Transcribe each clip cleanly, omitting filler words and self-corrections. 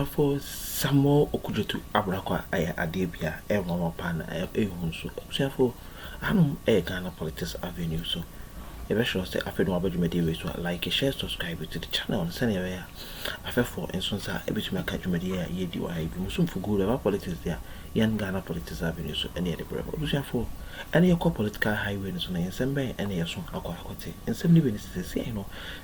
for some more Okudzato Ablakwa Adebia Mama Pan Ehunso. For I'm a Ghana Politics Avenue so. If I should say, I feel no about you, so like a share, subscribe to the channel and send away. I feel for instance, I bet you my country media, ye do I be Muslim for good about politics there, young Ghana Politics Avenue, so any other brother. For any of political highways on the same bay, any of some aquacote, and 70 minutes to say,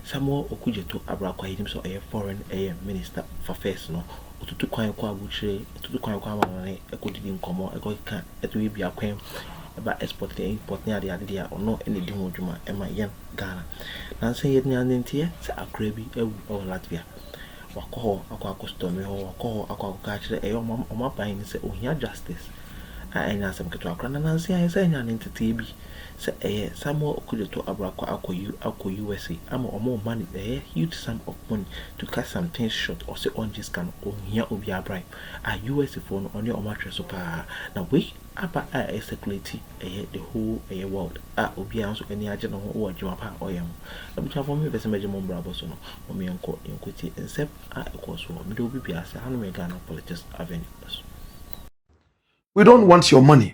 some more Okudzato Ablakwa himself a foreign minister for face, no, to quite buche, to quite money, a good in common, a good can, it will be a claim. About exporting and importing the idea or no any demo juma and my young Ghana. Now say it near the tea, say a crabby or Latvia. Wako, aqua custom, or call aqua catch a mom or my pine say, oh, here justice. I ain't some catacran and I say, I say, an into TB. Say, eh, some more could to Aqua USA. I'm or more money, a huge sum of money to cut some things short or say on this can or here will be a bribe. A USA phone on your mattress super. Now wait. Apa a security the whole world obi also any agent on what you are or yam. I'm for me the major bravo so no or me uncle in quitty except of course me do be as a hand Ghana politics avenues. We don't want your money.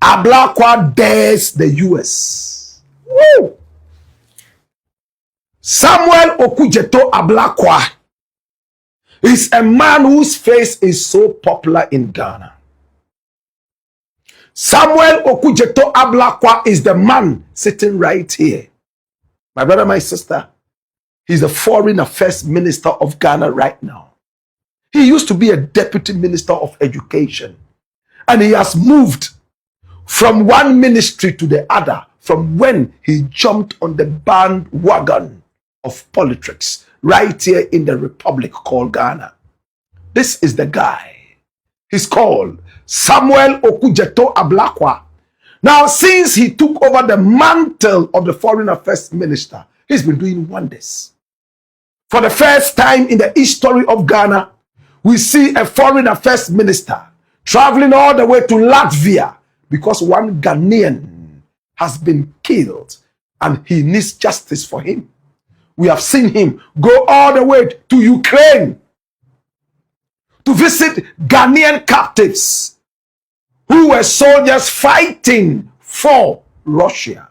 Ablakwa dares the US. Woo! Samuel Okudzato Ablakwa is a man whose face is so popular in Ghana. Samuel Okudzato Ablakwa is the man sitting right here. My brother, my sister, he's the foreign affairs minister of Ghana right now. He used to be a deputy minister of education. And he has moved from one ministry to the other from when he jumped on the bandwagon of politics right here in the republic called Ghana. This is the guy. He's called Samuel Okudzato Ablakwa. Now, since he took over the mantle of the foreign affairs minister, he's been doing wonders. For the first time in the history of Ghana, we see a foreign affairs minister traveling all the way to Latvia because one Ghanaian has been killed and he needs justice for him. We have seen him go all the way to Ukraine to visit Ghanaian captives who were soldiers fighting for Russia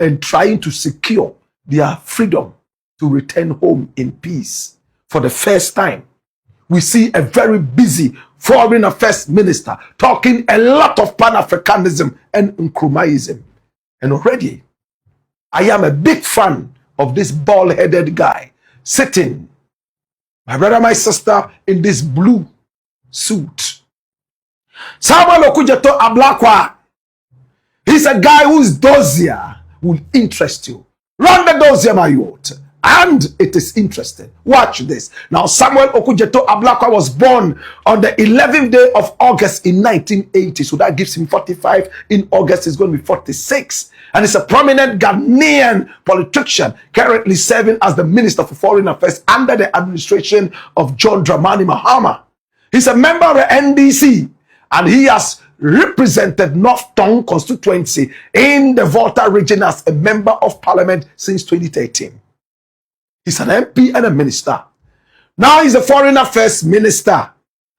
and trying to secure their freedom to return home in peace. For the first time, we see a very busy foreign affairs minister talking a lot of Pan-Africanism and Nkrumahism. And already, I am a big fan of this bald-headed guy sitting, my brother, my sister, in this blue suit. Samuel Okudzato Ablakwa. He's a guy whose dossier will interest you. Run the dossier, my youth. And it is interesting. Watch this. Now, Samuel Okudzato Ablakwa was born on the 11th day of August in 1980. So that gives him 45. In August, he's going to be 46. And he's a prominent Ghanaian politician, currently serving as the Minister for Foreign Affairs under the administration of John Dramani Mahama. He's a member of the NDC. And he has represented North Tongue constituency in the Volta region as a member of parliament since 2013. He's an MP and a minister. Now he's a foreign affairs minister,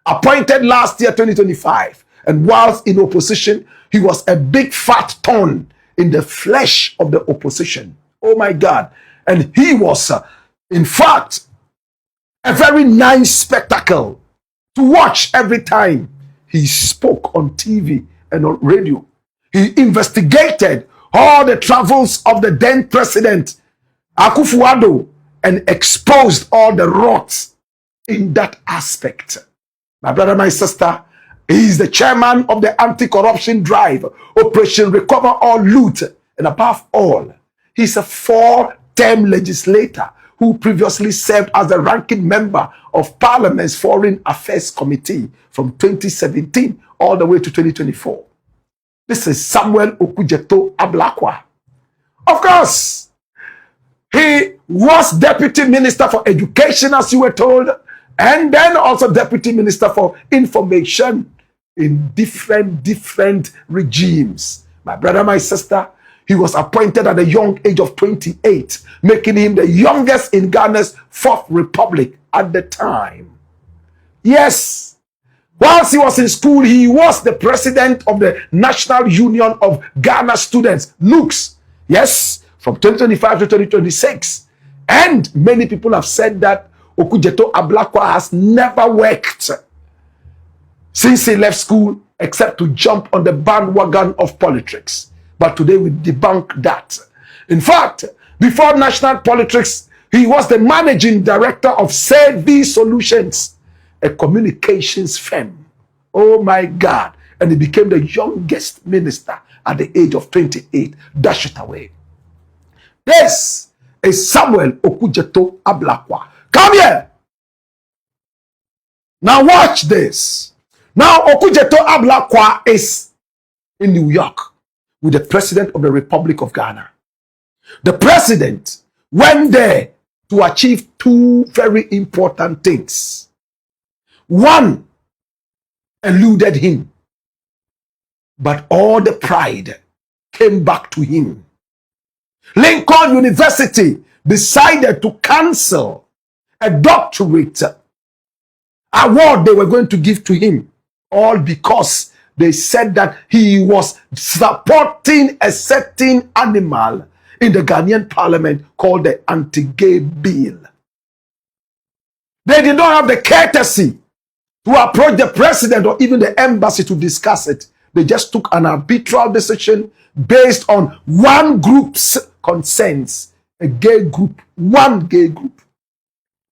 appointed last year, 2025. And whilst in opposition, he was a big fat thorn in the flesh of the opposition. Oh my God. And he was, in fact, a very nice spectacle to watch every time he spoke on TV and on radio. He investigated all the travels of the then president, Akufo-Addo, and exposed all the rot in that aspect. My brother, my sister, he is the chairman of the anti-corruption drive, Operation Recover All Loot. And above all, he's a 4-term legislator who previously served as the ranking member of Parliament's Foreign Affairs Committee from 2017 all the way to 2024. This is Samuel Okudzato Ablakwa. Of course, he was Deputy Minister for Education, as you were told, and then also Deputy Minister for Information in different regimes. My brother, my sister, He was appointed at the young age of 28, making him the youngest in Ghana's fourth republic at the time. Yes, whilst he was in school, he was the president of the National Union of Ghana Students, NUCS. Yes, from 2025 to 2026. And many people have said that Okudzato Ablakwa has never worked since he left school except to jump on the bandwagon of politics. But today we debunk that. In fact, before national politics, he was the managing director of Savvy Solutions, a communications firm. Oh my God. And he became the youngest minister at the age of 28. Dash it away. This is Samuel Okudzato Ablakwa. Come here. Now watch this. Now Okudzato Ablakwa is in New York with the president of the Republic of Ghana. The president went there to achieve two very important things. One eluded him, but all the pride came back to him. Lincoln University decided to cancel a doctorate award they were going to give to him, all because they said that he was supporting a certain animal in the Ghanaian parliament called the anti-gay bill. They did not have the courtesy to approach the president or even the embassy to discuss it. They just took an arbitral decision based on one group's concerns, a gay group, one gay group.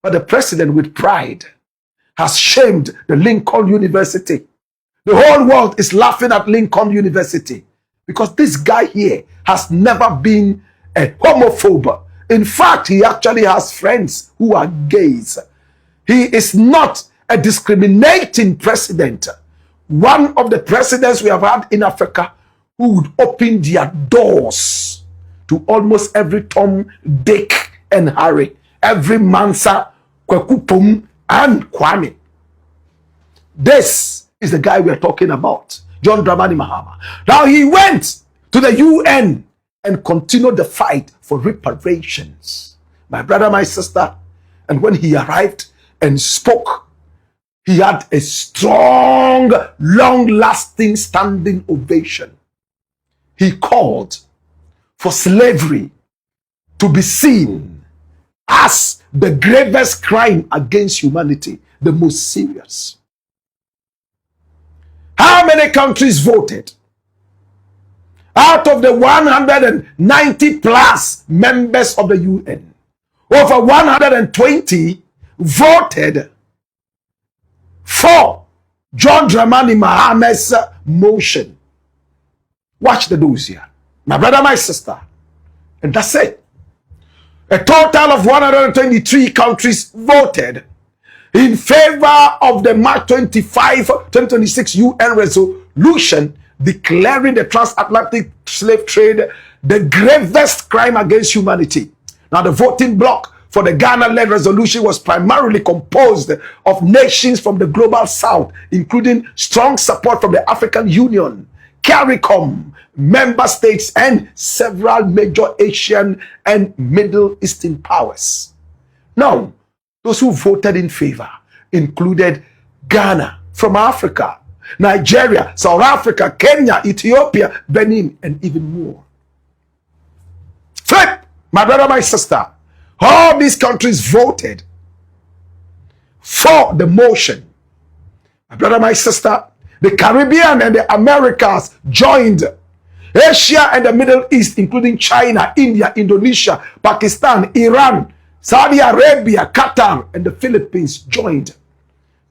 But the president, with pride, has shamed the Lincoln University. The whole world is laughing at Lincoln University because this guy here has never been a homophobe. In fact, he actually has friends who are gays. He is not a discriminating president. One of the presidents we have had in Africa who would open their doors to almost every Tom, Dick, and Harry, every Mansa, Kwekupum, and Kwame. This is the guy we are talking about, John Dramani Mahama. Now he went to the UN and continued the fight for reparations. My brother, my sister, and when he arrived and spoke, he had a strong, long-lasting standing ovation. He called for slavery to be seen as the gravest crime against humanity, the most serious. How many countries voted? Out of the 190 plus members of the UN, over 120 voted for John Dramani Mahama's motion. Watch the news here. My brother, my sister. And that's it. A total of 123 countries voted in favor of the March 25, 2026 UN resolution declaring the transatlantic slave trade the gravest crime against humanity. Now, the voting bloc for the Ghana-led resolution was primarily composed of nations from the global south, including strong support from the African Union, CARICOM, member states, and several major Asian and Middle Eastern powers. Now, those who voted in favor included Ghana from Africa, Nigeria, South Africa, Kenya, Ethiopia, Benin, and even more. Flip, my brother, my sister. All these countries voted for the motion. My brother, my sister, the Caribbean and the Americas joined. Asia and the Middle East, including China, India, Indonesia, Pakistan, Iran, Saudi Arabia, Qatar, and the Philippines joined.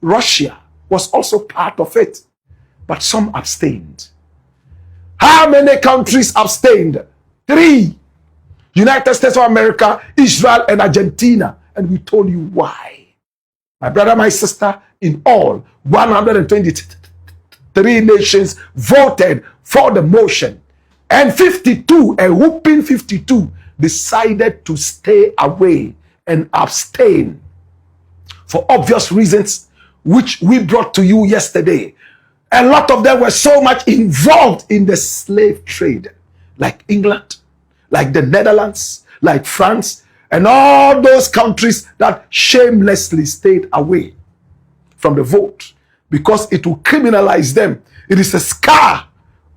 Russia was also part of it, but some abstained. How many countries abstained? 3. United States of America, Israel, and Argentina. And we told you why. My brother, my sister, in all, 123 nations voted for the motion. And 52, a whooping 52, decided to stay away and abstain for obvious reasons, which we brought to you yesterday. A lot of them were so much involved in the slave trade. like England, like the Netherlands, like France, and all those countries that shamelessly stayed away from the vote because it will criminalize them. It is a scar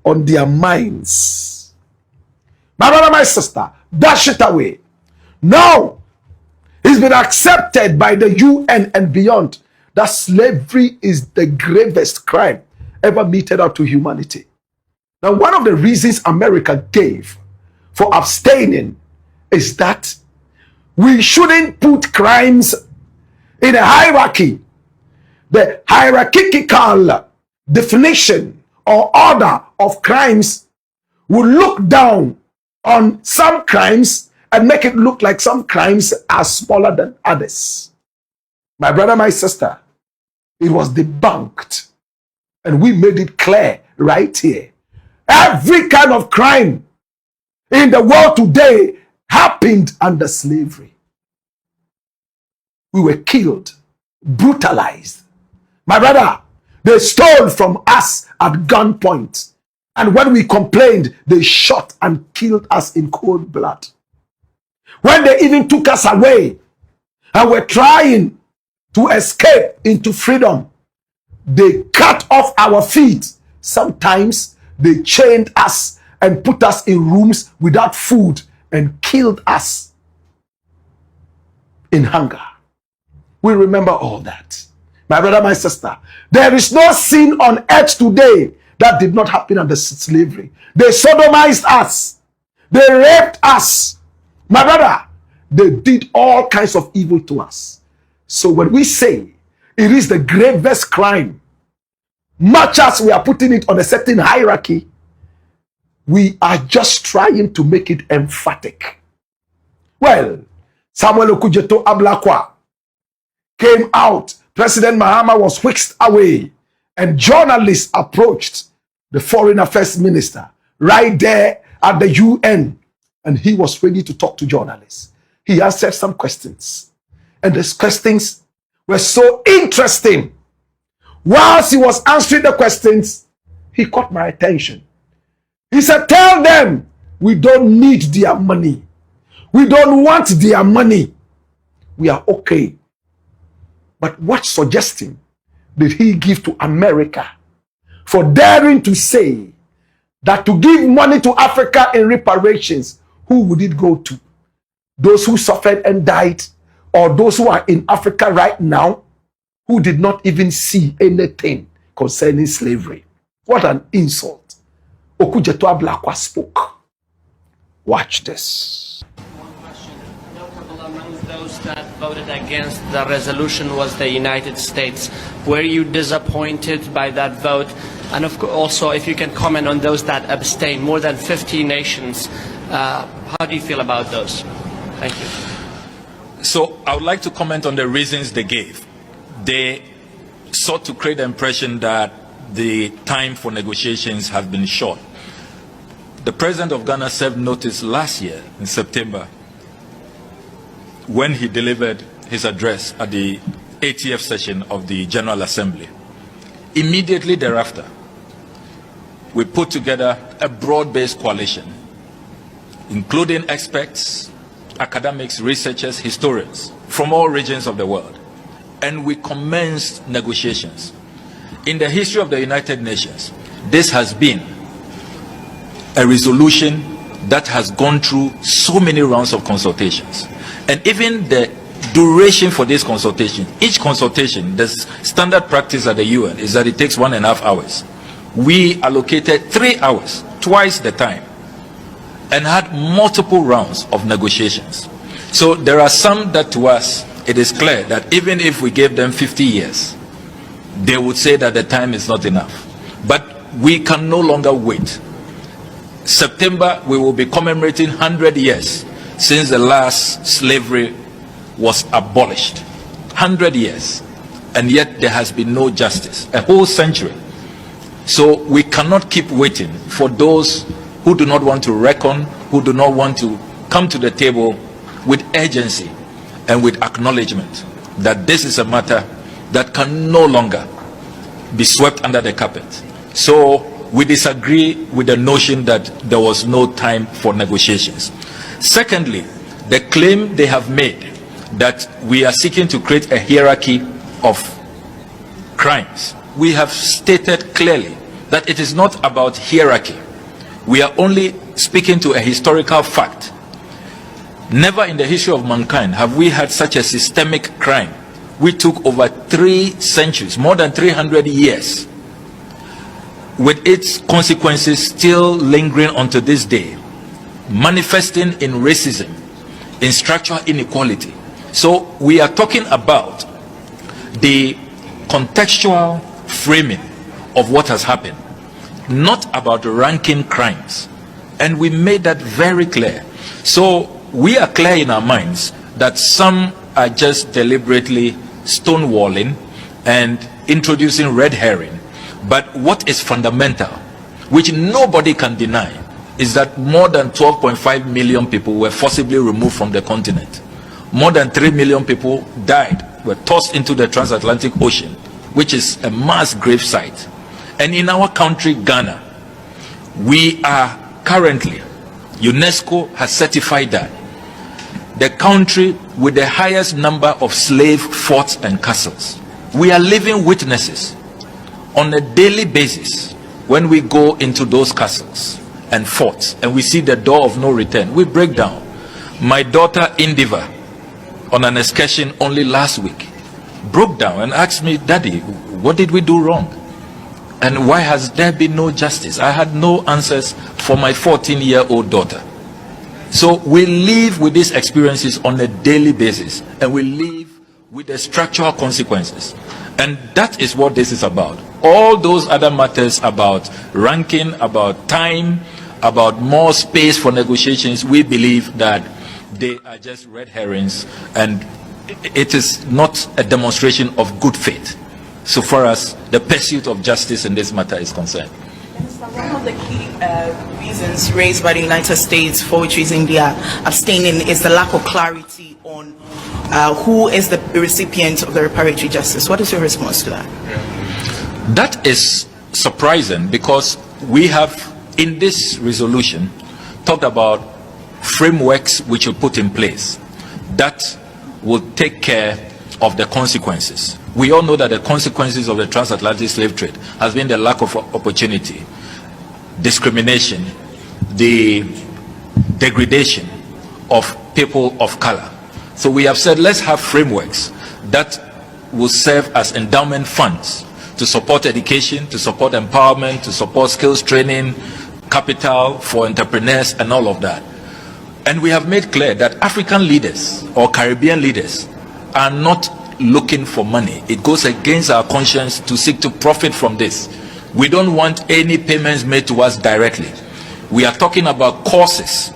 on their minds. My brother, my sister, dash it away. Now, it's been accepted by the UN and beyond that slavery is the gravest crime ever meted out to humanity. Now, one of the reasons America gave for abstaining is that we shouldn't put crimes in a hierarchy. The hierarchical definition or order of crimes will look down on some crimes and make it look like some crimes are smaller than others. My brother, my sister, it was debunked. And we made it clear right here. Every kind of crime in the world today happened under slavery. We were killed, brutalized. My brother, they stole from us at gunpoint. And when we complained, they shot and killed us in cold blood. When they even took us away and were trying to escape into freedom, they cut off our feet. Sometimes they chained us and put us in rooms without food and killed us in hunger. We remember all that. My brother, my sister, there is no sin on earth today that did not happen under slavery. They sodomized us. They raped us. My brother, they did all kinds of evil to us. So when we say it is the gravest crime, much as we are putting it on a certain hierarchy, we are just trying to make it emphatic. Well, Samuel Okudzato Ablakwa came out. President Mahama was whisked away, and journalists approached the foreign affairs minister right there at the UN, and he was ready to talk to journalists. He answered some questions, and these questions were so interesting. Whilst he was answering the questions, he caught my attention. He said, tell them we don't need their money. We don't want their money. We are okay. But what suggestion did he give to America for daring to say that to give money to Africa in reparations, who would it go to? Those who suffered and died, or those who are in Africa right now who did not even see anything concerning slavery? What an insult. Okudzato Ablakwa spoke. Watch this. Those that voted against the resolution was the United States. Were you disappointed by that vote? And also, if you can comment on those that abstained, more than 50 nations. How do you feel about those? Thank you. So I would like to comment on the reasons they gave. They sought to create the impression that the time for negotiations has been short. The President of Ghana served notice last year in September when he delivered his address at the 80th session of the General Assembly. Immediately thereafter, we put together a broad-based coalition, including experts, academics, researchers, historians from all regions of the world, and we commenced negotiations. In the history of the United Nations, this has been a resolution that has gone through so many rounds of consultations. And even the duration for this consultation, each consultation, the standard practice at the UN is that it takes 1.5 hours. We allocated 3 hours, twice the time, and had multiple rounds of negotiations. So there are some that to us, it is clear that even if we gave them 50 years, they would say that the time is not enough. But we can no longer wait. September, we will be commemorating 100 years since the last slavery was abolished. 100 years. And yet there has been no justice. A whole century. So we cannot keep waiting for those who do not want to reckon, who do not want to come to the table with urgency and with acknowledgement that this is a matter that can no longer be swept under the carpet. So we disagree with the notion that there was no time for negotiations. Secondly, the claim they have made that we are seeking to create a hierarchy of crimes. We have stated clearly that it is not about hierarchy. We are only speaking to a historical fact. Never in the history of mankind have we had such a systemic crime. We took over 3 centuries, more than 300 years, with its consequences still lingering unto this day, manifesting in racism, in structural inequality. So we are talking about the contextual framing of what has happened, not about ranking crimes. And we made that very clear. So we are clear in our minds that some are just deliberately stonewalling and introducing red herring. But what is fundamental, which nobody can deny, is that more than 12.5 million people were forcibly removed from the continent. More than 3 million people died, were tossed into the transatlantic ocean, which is a mass grave site. And in our country, Ghana, we are currently, UNESCO has certified that, the country with the highest number of slave forts and castles. We are living witnesses on a daily basis when we go into those castles and forts and we see the door of no return. We break down. My daughter Indiva, on an excursion only last week, broke down and asked me, "Daddy, what did we do wrong? And why has there been no justice?" I had no answers for my 14-year-old daughter. So we live with these experiences on a daily basis, and we live with the structural consequences. And that is what this is about. All those other matters about ranking, about time, about more space for negotiations, we believe that they are just red herrings, and it is not a demonstration of good faith so far as the pursuit of justice in this matter is concerned. One of the key reasons raised by the United States for which reason they are abstaining is the lack of clarity on who is the recipient of the reparatory justice. What is your response to that? That is surprising, because we have in this resolution talked about frameworks which will put in place that will take care of the consequences. We all know that the consequences of the transatlantic slave trade has been the lack of opportunity, discrimination, the degradation of people of color. So we have said, let's have frameworks that will serve as endowment funds to support education, to support empowerment, to support skills training, capital for entrepreneurs, and all of that. And we have made clear that African leaders or Caribbean leaders are not looking for money. It goes against our conscience to seek to profit from this. We don't want any payments made to us directly. We are talking about courses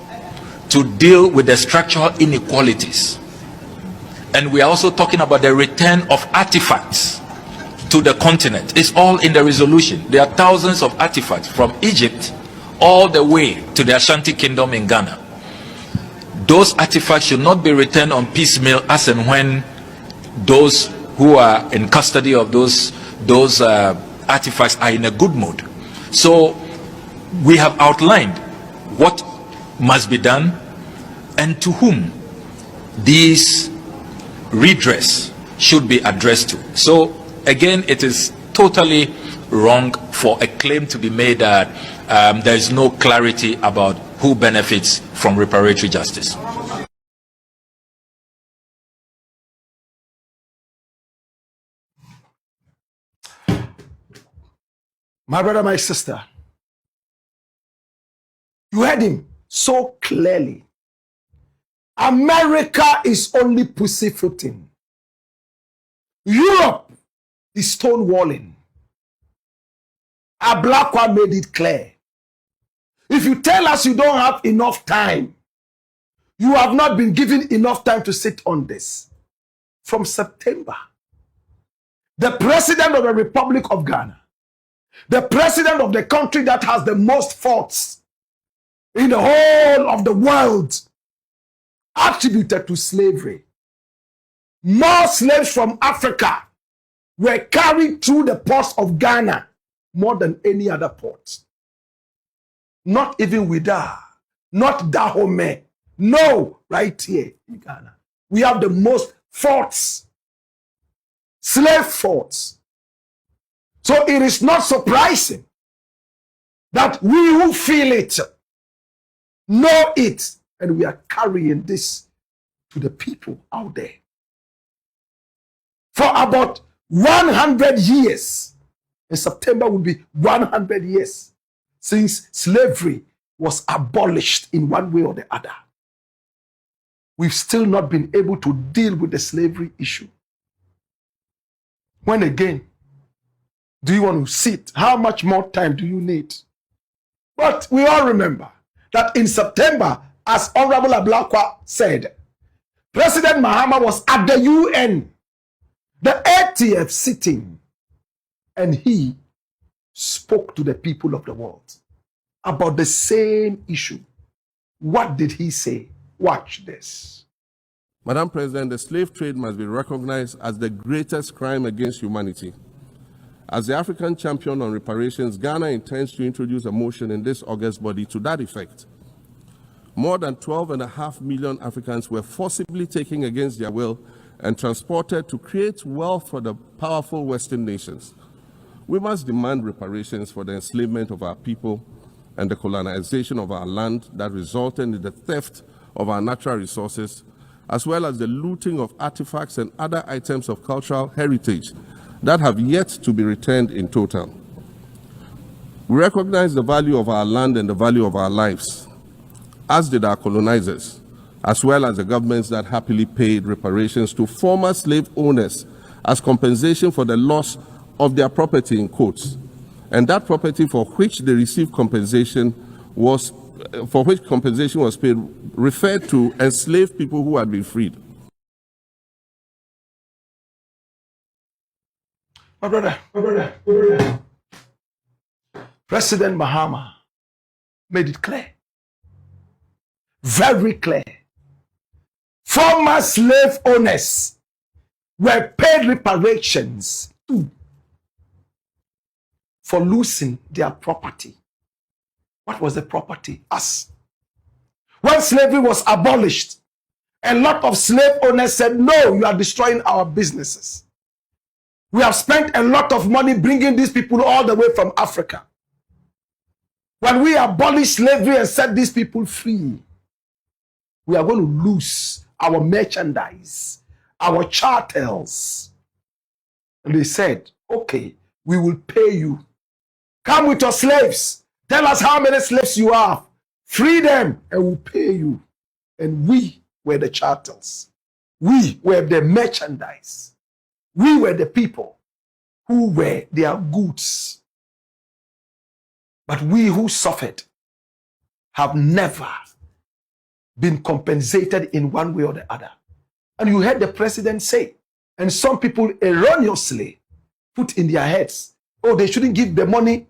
to deal with the structural inequalities. And we are also talking about the return of artifacts to the continent. It's all in the resolution. There are thousands of artifacts from Egypt all the way to the Ashanti Kingdom in Ghana. Those artifacts should not be returned on piecemeal as and when those who are in custody of those artifacts are in a good mood. So we have outlined what must be done and to whom these redress should be addressed to. So again, it is totally wrong for a claim to be made that there is no clarity about who benefits from reparatory justice. My brother, my sister, you heard him so clearly. America is only pussyfooting. Europe is stonewalling. Ablakwa made it clear. If you tell us you don't have enough time, you have not been given enough time to sit on this. From September, the president of the Republic of Ghana, the president of the country that has the most faults in the whole of the world, attributed to slavery. More slaves from Africa were carried through the ports of Ghana more than any other port. Not even Wida, not Dahomey. No, right here in Ghana. We have the most forts, slave forts. So it is not surprising that we who feel it, know it, and we are carrying this to the people out there. For about 100 years, in September will be 100 years since slavery was abolished in one way or the other. We've still not been able to deal with the slavery issue. When again do you want to sit? How much more time do you need? But we all remember that in September, as Honorable Ablakwa said, President Mahama was at the UN, the ATF sitting, and he spoke to the people of the world about the same issue. What did he say? Watch this. Madam President, the slave trade must be recognized as the greatest crime against humanity. As the African champion on reparations, Ghana intends to introduce a motion in this August body to that effect. More than 12.5 million Africans were forcibly taken against their will and transported to create wealth for the powerful Western nations. We must demand reparations for the enslavement of our people and the colonization of our land that resulted in the theft of our natural resources, as well as the looting of artifacts and other items of cultural heritage that have yet to be returned in total. We recognize the value of our land and the value of our lives, as did our colonizers, as well as the governments that happily paid reparations to former slave owners as compensation for the loss of their property, in quotes, and that property for which they received compensation was paid referred to enslaved people who had been freed. My brother. President Mahama made it clear, very clear. Former slave owners were paid reparations for losing their property. What was the property? Us. When slavery was abolished, a lot of slave owners said, no, you are destroying our businesses. We have spent a lot of money bringing these people all the way from Africa. When we abolish slavery and set these people free, we are going to lose our merchandise, our charters. And they said, okay, we will pay you. Come with your slaves. Tell us how many slaves you have. Free them and we'll pay you. And we were the charters. We were the merchandise. We were the people who were their goods. But we who suffered have never been compensated in one way or the other. And you heard the president say, and some people erroneously put in their heads, oh, they shouldn't give the money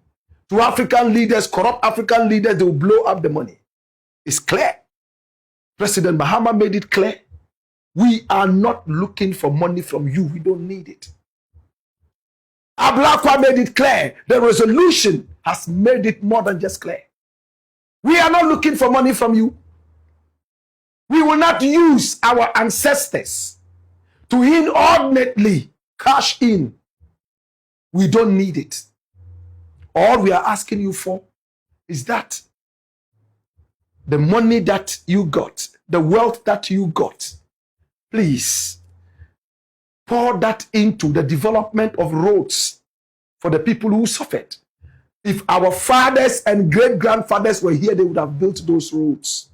to African leaders, corrupt African leaders, they will blow up the money. It's clear. President Mahama made it clear. We are not looking for money from you. We don't need it. Ablakwa made it clear. The resolution has made it more than just clear. We are not looking for money from you. We will not use our ancestors to inordinately cash in. We don't need it. All we are asking you for is that the money that you got, the wealth that you got, please pour that into the development of roads for the people who suffered. If our fathers and great-grandfathers were here, they would have built those roads.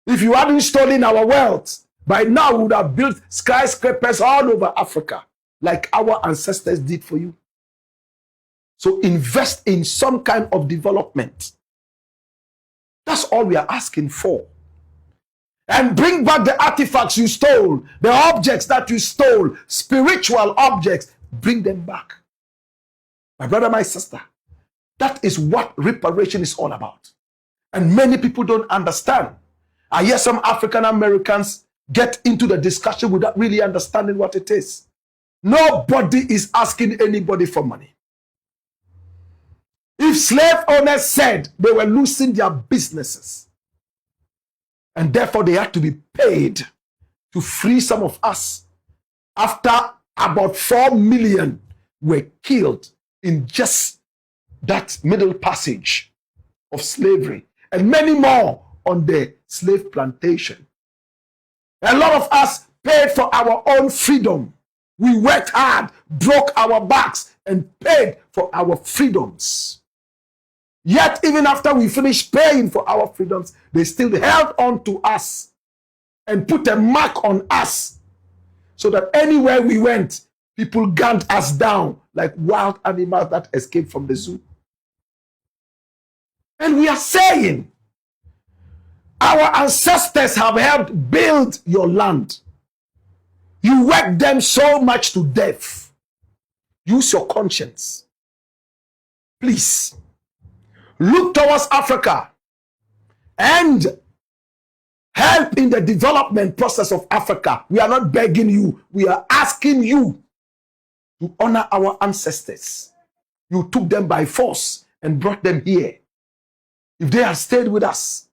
If you hadn't stolen our wealth, by now we would have built skyscrapers all over Africa, like our ancestors did for you. So invest in some kind of development. That's all we are asking for. And bring back the artifacts you stole, the objects that you stole, spiritual objects, bring them back. My brother, my sister, that is what reparation is all about. And many people don't understand. I hear some African Americans get into the discussion without really understanding what it is. Nobody is asking anybody for money. If slave owners said they were losing their businesses and therefore they had to be paid to free some of us, after about 4 million were killed in just that middle passage of slavery, and many more on the slave plantation. A lot of us paid for our own freedom. We worked hard, broke our backs, and paid for our freedoms. Yet, even after we finished paying for our freedoms, they still held on to us and put a mark on us, so that anywhere we went, people gunned us down like wild animals that escaped from the zoo. And we are saying, our ancestors have helped build your land. You worked them so much to death. Use your conscience. Please, look towards Africa and help in the development process of Africa. We are not begging you. We are asking you to honor our ancestors. You took them by force and brought them here. If they had stayed with us,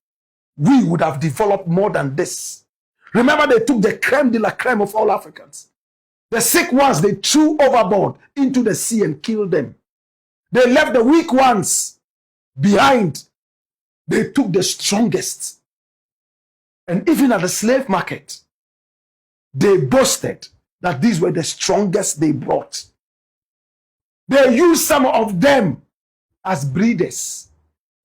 we would have developed more than this. Remember, they took the creme de la creme of all Africans. The sick ones, they threw overboard into the sea and killed them. They left the weak ones behind. They took the strongest. And even at the slave market, they boasted that these were the strongest they brought. They used some of them as breeders.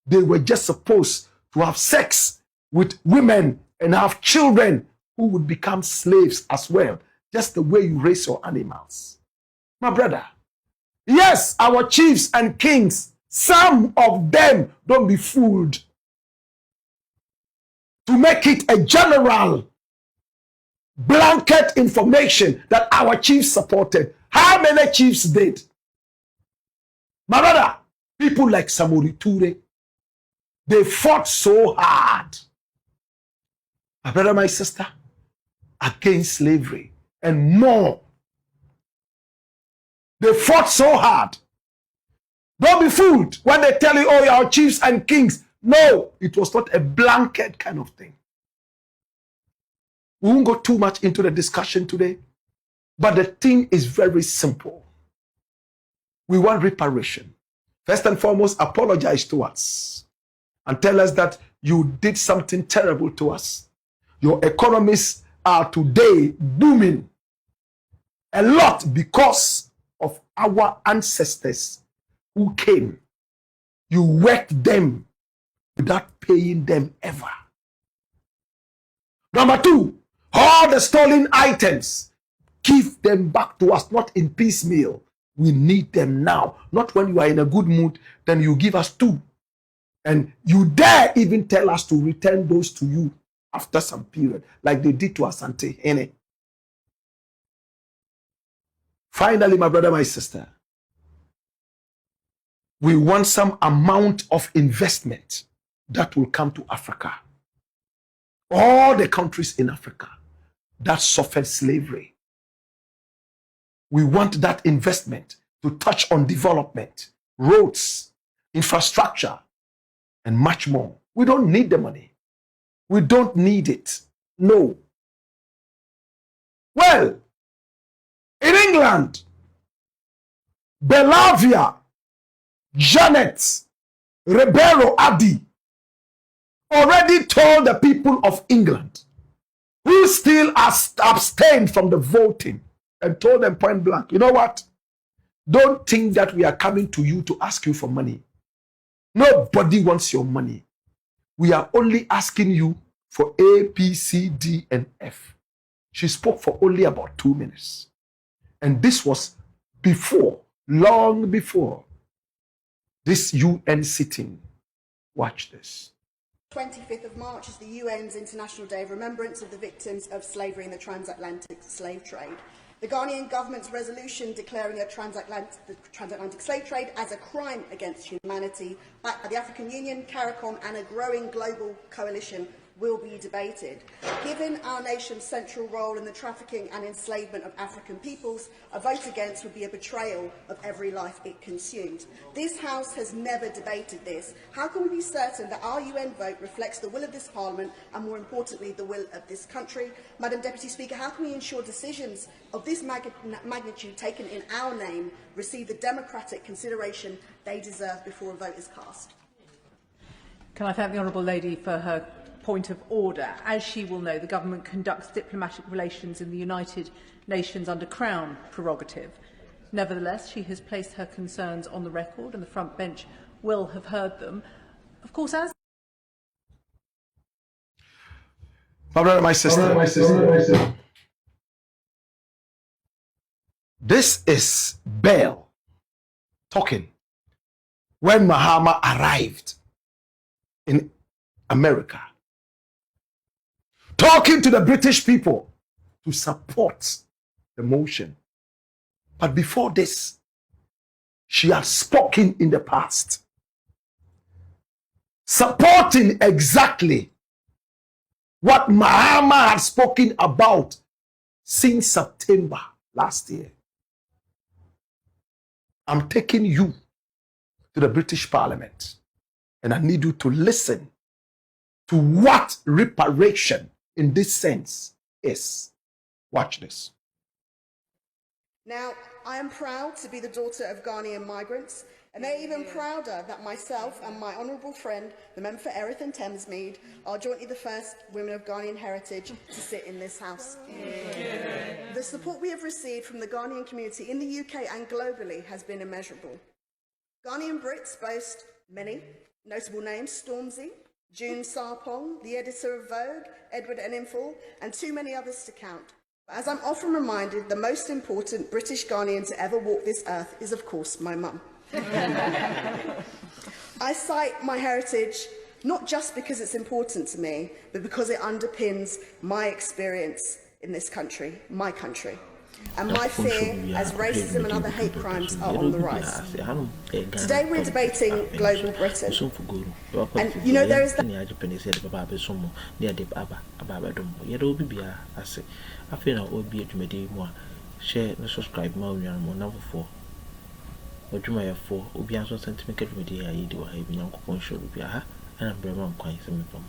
They were just supposed to have sex with women and have children who would become slaves as well, just the way you raise your animals. My brother, yes, our chiefs and kings, some of them, don't be fooled. To make it a general blanket information that our chiefs supported. How many chiefs did? My brother, people like Samori Toure, they fought so hard. My brother, my sister, against slavery and more. They fought so hard. Don't be fooled when they tell you, oh, our chiefs and kings. No, it was not a blanket kind of thing. We won't go too much into the discussion today, but the thing is very simple. We want reparation. First and foremost, apologize to us and tell us that you did something terrible to us. Your economies are today booming a lot because of our ancestors who came. You worked them without paying them ever. Number two, all the stolen items, give them back to us, not in piecemeal. We need them now. Not when you are in a good mood, then you give us two. And you dare even tell us to return those to you after some period, like they did to Asante Hene. Finally, my brother, my sister, we want some amount of investment that will come to Africa. All the countries in Africa that suffered slavery. We want that investment to touch on development, roads, infrastructure, and much more. We don't need the money. We don't need it. No. Well, in England, Belavia, Janet, Ribeiro Adi already told the people of England, who still abstained from the voting, and told them point blank, you know what? Don't think that we are coming to you to ask you for money. Nobody wants your money. We are only asking you for A, B, C, D, and F. She spoke for only about 2 minutes. And this was before, long before, this UN sitting. Watch this. 25th of March is the UN's International Day of Remembrance of the Victims of Slavery in the Transatlantic Slave Trade. The Ghanaian government's resolution declaring the transatlantic slave trade as a crime against humanity, backed by the African Union, CARICOM and a growing global coalition, will be debated. Given our nation's central role in the trafficking and enslavement of African peoples, a vote against would be a betrayal of every life it consumed. This House has never debated this. How can we be certain that our UN vote reflects the will of this Parliament and, more importantly, the will of this country? Madam Deputy Speaker, how can we ensure decisions of this magnitude taken in our name receive the democratic consideration they deserve before a vote is cast? Can I thank the Honourable Lady for her point of order? As she will know, the Government conducts diplomatic relations in the United Nations under Crown prerogative. Nevertheless, she has placed her concerns on the record and the front bench will have heard them. Of course, as... My brother, my sister. This is Bell talking when Mahama arrived in America, talking to the British people to support the motion. But before this, she had spoken in the past, supporting exactly what Mahama had spoken about since September last year. I'm taking you to the British Parliament, and I need you to listen to what reparation in this sense is. Watch this. Now, I am proud to be the daughter of Ghanaian migrants, and they're even prouder that myself and my honourable friend, the member for Erith and Thamesmead, are jointly the first women of Ghanaian heritage to sit in this House. Yeah. The support we have received from the Ghanaian community in the UK and globally has been immeasurable. Ghanaian Brits boast many notable names: Stormzy, June Sarpong, the editor of Vogue, Edward Enninful, and too many others to count. But as I'm often reminded, the most important British Ghanaian to ever walk this earth is, of course, my mum. I cite my heritage not just because it's important to me, but because it underpins my experience in this country, my country. And my fear as racism and other hate crimes are on the rise. Today we're debating global Britain. And you know, there is that... share and subscribe more number 4. What you may have for Ubianso sentiment media, I do a heavy young show, and I'm very quite some from